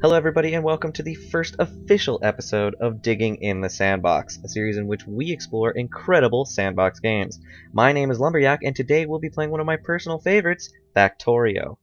Hello everybody and welcome to the first official episode of Digging in the Sandbox, a series in which we explore incredible sandbox games. My name is Lumberjack and today we'll be playing one of my personal favorites, Factorio.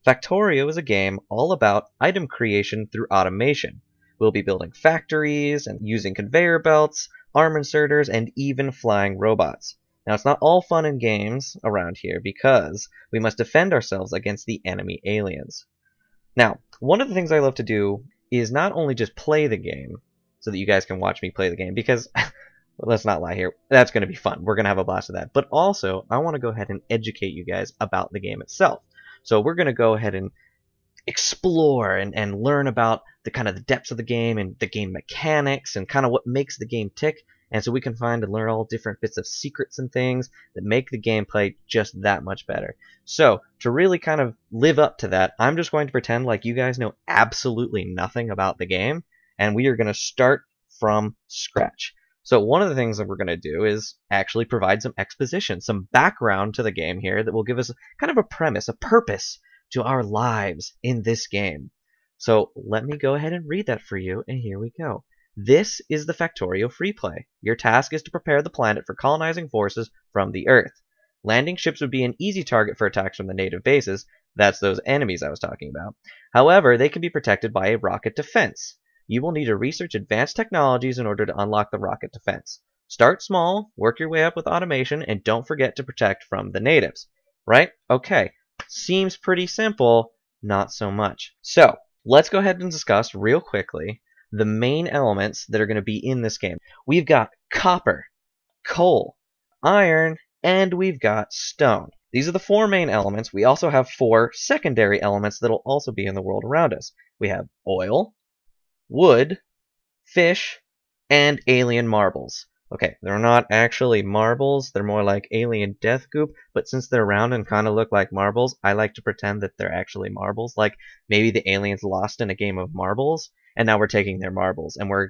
Factorio is a game all about item creation through automation. We'll be building factories and using conveyor belts, arm inserters, and even flying robots. Now it's not all fun and games around here because we must defend ourselves against the enemy aliens. Now, one of the things I love to do is not only just play the game so that you guys can watch me play the game, because let's not lie here, that's going to be fun. We're going to have a blast with that. But also, I want to go ahead and educate you guys about the game itself. So we're going to go ahead and explore and learn about the kind of the depths of the game and the game mechanics and kind of what makes the game tick. And so we can find and learn all different bits of secrets and things that make the gameplay just that much better. So, to really kind of live up to that, I'm just going to pretend like you guys know absolutely nothing about the game, and we are going to start from scratch. So one of the things that we're going to do is actually provide some exposition, some background to the game here that will give us kind of a premise, a purpose to our lives in this game. So let me go ahead and read that for you, and here we go. This is the Factorio free play. Your task is to prepare the planet for colonizing forces from the Earth. Landing ships would be an easy target for attacks from the native bases. That's those enemies I was talking about. However, they can be protected by a rocket defense. You will need to research advanced technologies in order to unlock the rocket defense. Start small, work your way up with automation, and don't forget to protect from the natives. Right? Okay. Seems pretty simple. Not so much. So, let's go ahead and discuss real quickly the main elements that are going to be in this game. We've got copper, coal, iron, and we've got stone. These are the four main elements. We also have four secondary elements that will also be in the world around us. We have oil, wood, fish, and alien marbles. Okay, they're not actually marbles, they're more like alien death goop, but since they're round and kind of look like marbles, I like to pretend that they're actually marbles, like maybe the aliens lost in a game of marbles, and now we're taking their marbles, and we're...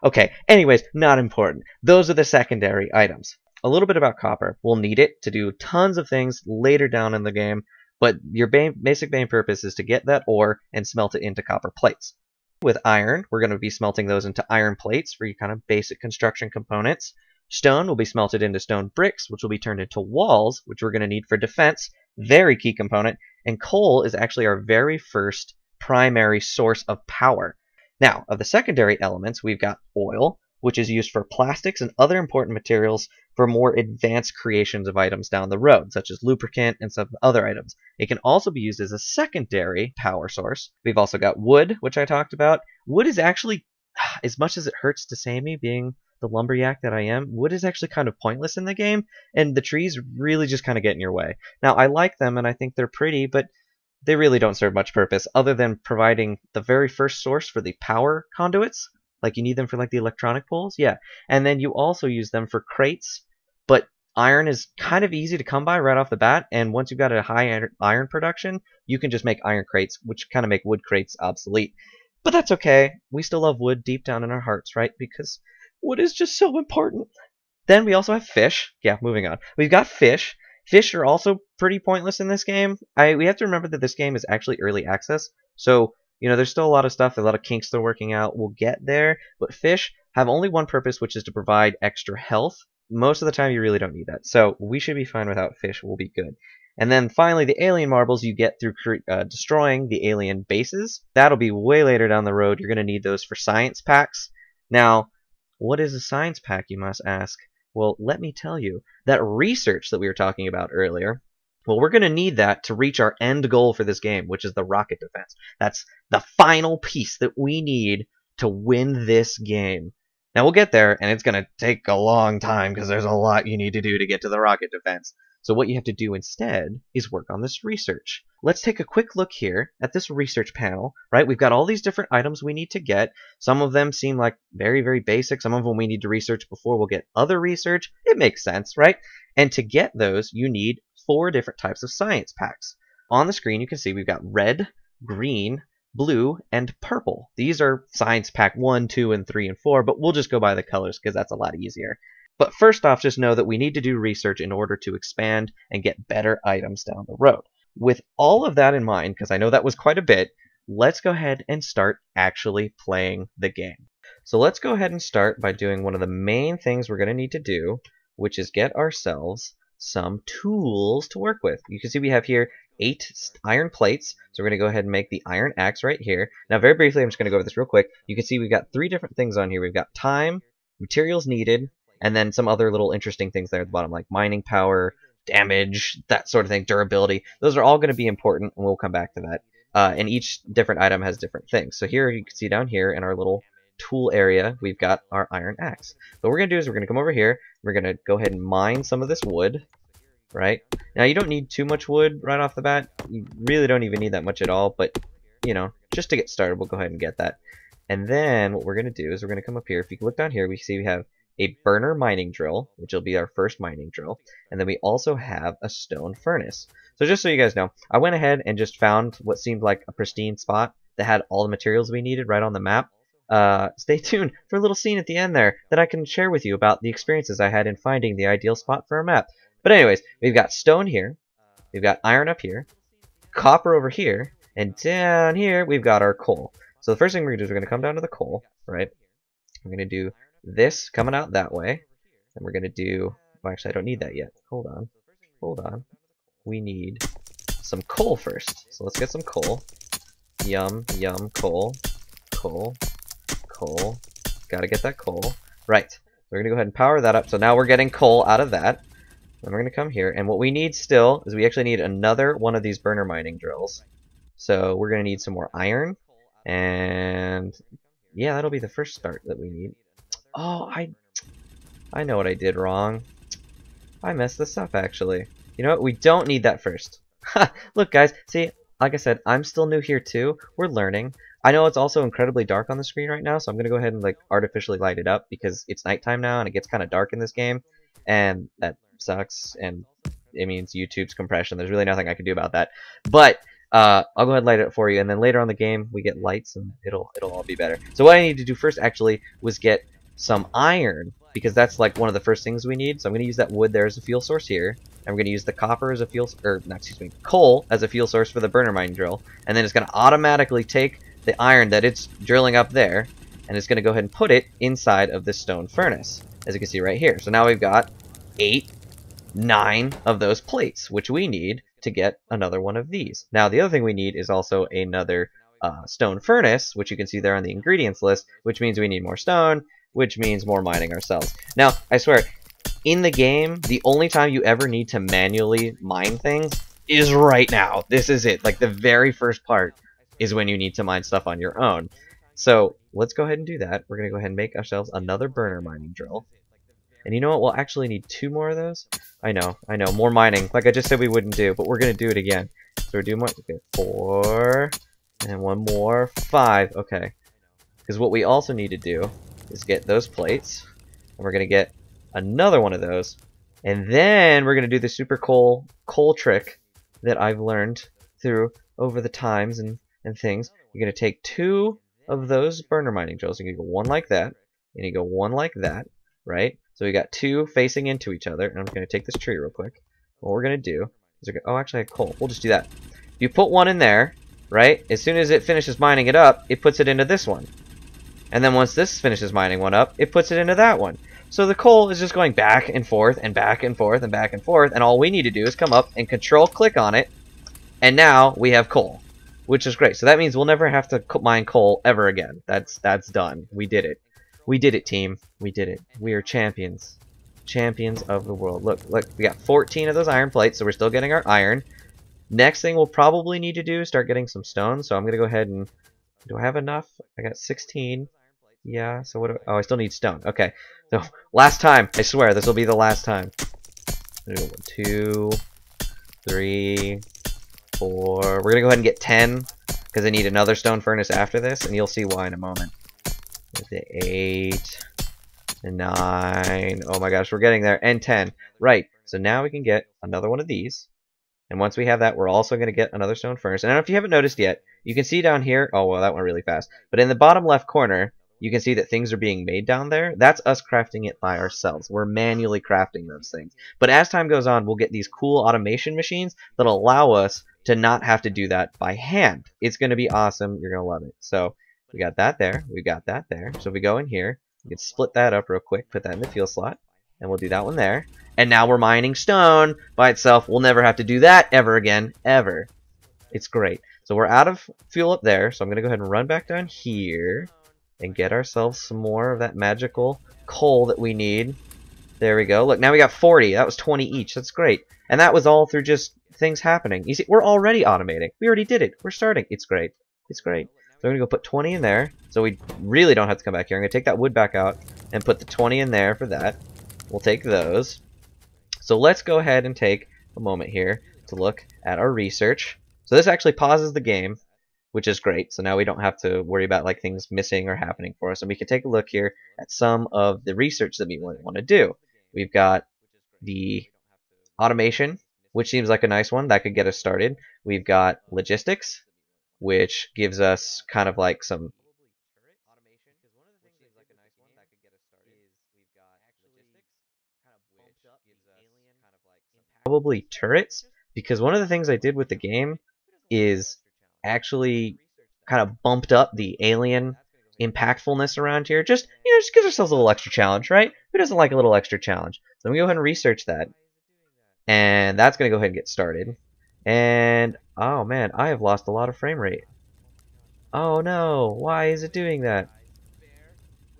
Okay, anyways, not important. Those are the secondary items. A little bit about copper. We'll need it to do tons of things later down in the game, but your basic main purpose is to get that ore and smelt it into copper plates. With iron, we're going to be smelting those into iron plates for your kind of basic construction components. Stone will be smelted into stone bricks, which will be turned into walls, which we're going to need for defense, very key component. And coal is actually our very first primary source of power. Now, of the secondary elements, we've got oil, which is used for plastics and other important materials for more advanced creations of items down the road, such as lubricant and some other items. It can also be used as a secondary power source. We've also got wood, which I talked about. Wood is actually, as much as it hurts to say me being the lumberjack that I am, wood is actually kind of pointless in the game, and the trees really just kind of get in your way. Now, I like them and I think they're pretty, but they really don't serve much purpose other than providing the very first source for the power conduits. Like you need them for like the electronic poles, yeah. And then you also use them for crates, but iron is kind of easy to come by right off the bat, and once you've got a high iron production, you can just make iron crates, which kind of make wood crates obsolete. But that's okay. We still love wood deep down in our hearts, right? Because wood is just so important. Then we also have fish. Yeah, moving on. We've got fish. Fish are also pretty pointless in this game. We have to remember that this game is actually early access, so you know, there's still a lot of stuff, a lot of kinks they're working out. We'll get there, but fish have only one purpose, which is to provide extra health. Most of the time, you really don't need that, so we should be fine without fish. We'll be good. And then finally, the alien marbles you get through destroying the alien bases. That'll be way later down the road. You're going to need those for science packs. Now, what is a science pack, you must ask? Well, let me tell you. That research that we were talking about earlier, well, we're going to need that to reach our end goal for this game, which is the rocket defense. That's the final piece that we need to win this game. Now, we'll get there, and it's going to take a long time because there's a lot you need to do to get to the rocket defense. So what you have to do instead is work on this research. Let's take a quick look here at this research panel, right? We've got all these different items we need to get. Some of them seem like very, very basic. Some of them we need to research before we'll get other research. It makes sense, right? And to get those, you need 4 different types of science packs. On the screen, you can see we've got red, green, blue, and purple. These are science pack 1, 2, and 3, and 4, but we'll just go by the colors because that's a lot easier. But first off, just know that we need to do research in order to expand and get better items down the road. With all of that in mind, because I know that was quite a bit, let's go ahead and start actually playing the game. So let's go ahead and start by doing one of the main things we're going to need to do, which is get ourselves some tools to work with. You can see we have here 8 iron plates, so we're going to go ahead and make the iron axe right here. Now very briefly, I'm just going to go over this real quick. You can see we've got 3 different things on here. We've got time, materials needed, and then some other little interesting things there at the bottom, like mining power, damage, that sort of thing, durability. Those are all going to be important, and we'll come back to that. And each different item has different things. So here you can see down here in our little tool area, we've got our iron axe. What we're going to do is we're going to come over here, we're going to go ahead and mine some of this wood, right? Now you don't need too much wood right off the bat. You really don't even need that much at all, but you know, just to get started, we'll go ahead and get that. And then what we're going to do is we're going to come up here. If you can look down here, we see we have a burner mining drill, which will be our first mining drill, and then we also have a stone furnace. So just so you guys know, I went ahead and just found what seemed like a pristine spot that had all the materials we needed right on the map. Stay tuned for a little scene at the end there that I can share with you about the experiences I had in finding the ideal spot for a map. But anyways, we've got stone here, we've got iron up here, copper over here, and down here we've got our coal. So the first thing we're going to do is we're going to come down to the coal, right? We're going to do this coming out that way, and we're going to do, well, actually I don't need that yet. Hold on. We need some coal first. So let's get some coal. Yum, coal. Gotta get that coal. Right. We're going to go ahead and power that up. So now we're getting coal out of that. Then we're going to come here, and what we need still is we actually need another one of these burner mining drills. So we're going to need some more iron, and yeah, that'll be the first start that we need. Oh, I know what I did wrong. I messed this up, actually. You know what? We don't need that first. Look, guys. See, like I said, I'm still new here, too. We're learning. I know it's also incredibly dark on the screen right now, so I'm going to go ahead and like artificially light it up because it's nighttime now and it gets kind of dark in this game. And that sucks, and it means YouTube's compression. There's really nothing I can do about that. But I'll go ahead and light it up for you, and then later on the game we get lights and it'll all be better. So what I need to do first actually was get some iron, because that's like one of the first things we need. So I'm going to use that wood there as a fuel source here, and we're going to use the copper as a fuel, coal as a fuel source for the burner mine drill, and then it's going to automatically take the iron that it's drilling up there, and it's going to go ahead and put it inside of this stone furnace, as you can see right here. So now we've got 9 of those plates, which we need to get another one of these. Now the other thing we need is also another stone furnace, which you can see there on the ingredients list, which means we need more stone, which means more mining ourselves. Now, I swear, in the game, the only time you ever need to manually mine things is right now. This is it. Like, the very first part is when you need to mine stuff on your own. So, let's go ahead and do that. We're going to go ahead and make ourselves another burner mining drill. And you know what? We'll actually need 2 more of those. I know. More mining. Like I just said we wouldn't do, but we're going to do it again. So we're doing more. Okay, 4. And 1 more. 5. Okay. Because what we also need to do is get those plates. And we're going to get another one of those. And then we're going to do the super coal trick that I've learned through over the times and things. You're going to take 2 of those burner mining drills. You're going to go one like that. And you go one like that. Right? So we got 2 facing into each other. And I'm going to take this tree real quick. What we're going to do is oh, actually I have coal. We'll just do that. You put one in there, right? As soon as it finishes mining it up, it puts it into this one. And then once this finishes mining one up, it puts it into that one. So the coal is just going back and forth and back and forth and back and forth. And all we need to do is come up and control-click on it. And now we have coal, which is great. So that means we'll never have to mine coal ever again. That's done. We did it. We did it, team. We did it. We are champions. Champions of the world. Look, we got 14 of those iron plates, so we're still getting our iron. Next thing we'll probably need to do is start getting some stone. So I'm going to go ahead and... Do I have enough? I got 16. Yeah, so what oh, I still need stone. Okay. So, last time. I swear, this will be the last time. 2, 3, 4. We're going to go ahead and get 10, because I need another stone furnace after this, and you'll see why in a moment. 8, 9. Oh my gosh, we're getting there. And 10. Right. So now we can get another one of these. And once we have that, we're also going to get another stone furnace. And I don't know if you haven't noticed yet, you can see down here, oh, well, that went really fast. But in the bottom left corner, you can see that things are being made down there. That's us crafting it by ourselves. We're manually crafting those things. But as time goes on, we'll get these cool automation machines that'll allow us to not have to do that by hand. It's going to be awesome. You're going to love it. So we got that there. We got that there. So if we go in here, we can split that up real quick, put that in the fuel slot, and we'll do that one there. And now we're mining stone by itself. We'll never have to do that ever again, ever. It's great. So we're out of fuel up there, so I'm going to go ahead and run back down here and get ourselves some more of that magical coal that we need. There we go. Look, now we got 40. That was 20 each. That's great. And that was all through just things happening. You see, we're already automating. We already did it. We're starting. It's great. It's great. So I'm going to go put 20 in there, so we really don't have to come back here. I'm going to take that wood back out and put the 20 in there for that. We'll take those. So let's go ahead and take a moment here to look at our research. So this actually pauses the game, which is great. So now we don't have to worry about like things missing or happening for us. And we can take a look here at some of the research that we want to do. We've got the automation, which seems like a nice one. That could get us started. We've got logistics, which gives us kind of like some... probably turrets, because one of the things I did with the game is actually kind of bumped up the alien impactfulness around here. Just, just gives ourselves a little extra challenge, right? Who doesn't like a little extra challenge? So let me go ahead and research that. And that's going to go ahead and get started. And, oh man, I have lost a lot of frame rate. Oh no, why is it doing that?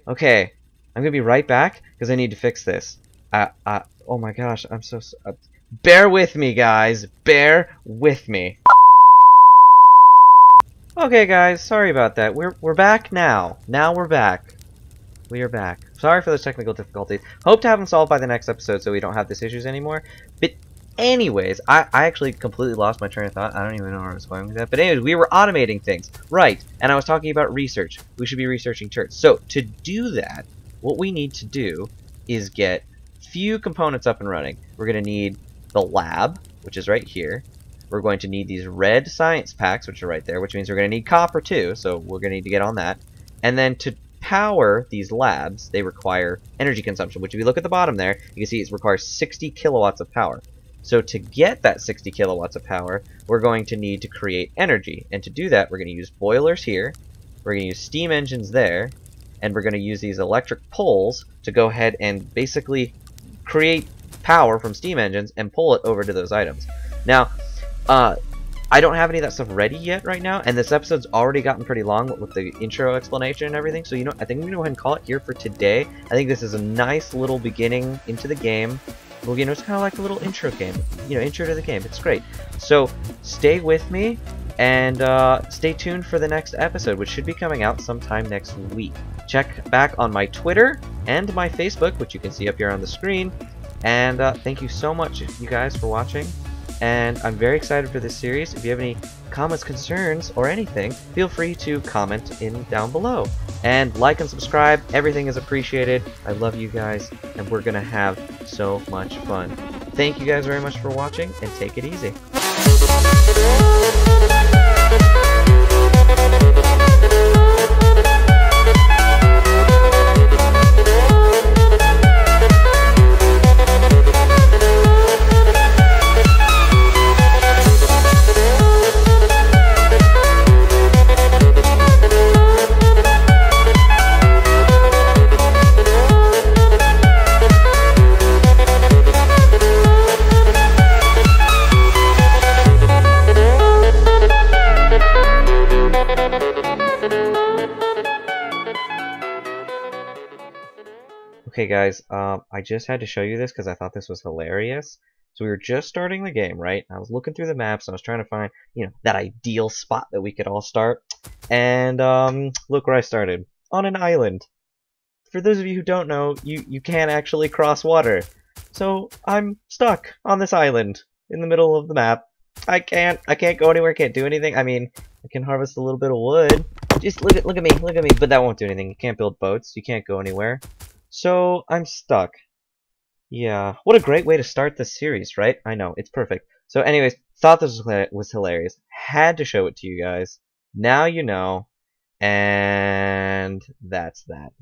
Okay, I'm going to be right back because I need to fix this. Oh my gosh, I'm so... bear with me, guys. Bear with me. Okay, guys, sorry about that. We're back now. Now we're back. We are back. Sorry for those technical difficulties. Hope to have them solved by the next episode so we don't have these issues anymore. But anyways, I actually completely lost my train of thought. I don't even know where I was going with that. But anyways, we were automating things. Right. And I was talking about research. We should be researching turrets. So to do that, what we need to do is get few components up and running. We're going to need the lab, which is right here. We're going to need these red science packs, which are right there, which means we're going to need copper too, so we're going to need to get on that. And then to power these labs, they require energy consumption, which if you look at the bottom there, you can see it requires 60 kilowatts of power. So to get that 60 kilowatts of power, we're going to need to create energy. And to do that, we're going to use boilers here, we're going to use steam engines there, and we're going to use these electric poles to go ahead and basically create power from steam engines and pull it over to those items. Now, I don't have any of that stuff ready yet right now, and this episode's already gotten pretty long with the intro explanation and everything, so I think I'm going to go ahead and call it here for today. I think this is a nice little beginning into the game. Well, it's kind of like a little intro game, intro to the game. It's great. So, stay with me, and stay tuned for the next episode, which should be coming out sometime next week. Check back on my Twitter and my Facebook, which you can see up here on the screen. And thank you so much, you guys, for watching. And I'm very excited for this series. If you have any comments, concerns, or anything, feel free to comment down below. And like and subscribe. Everything is appreciated. I love you guys, and we're going to have so much fun. Thank you guys very much for watching, and take it easy. Okay guys, I just had to show you this because I thought this was hilarious. So we were just starting the game, right? I was looking through the maps and I was trying to find, that ideal spot that we could all start. And look where I started. On an island. For those of you who don't know, you can't actually cross water. So I'm stuck on this island in the middle of the map. I can't go anywhere, can't do anything. I mean, I can harvest a little bit of wood. Just look at me, but that won't do anything. You can't build boats, you can't go anywhere. So, I'm stuck. Yeah, what a great way to start this series, right? I know, it's perfect. So anyways, thought this was hilarious. Had to show it to you guys. Now you know. And that's that.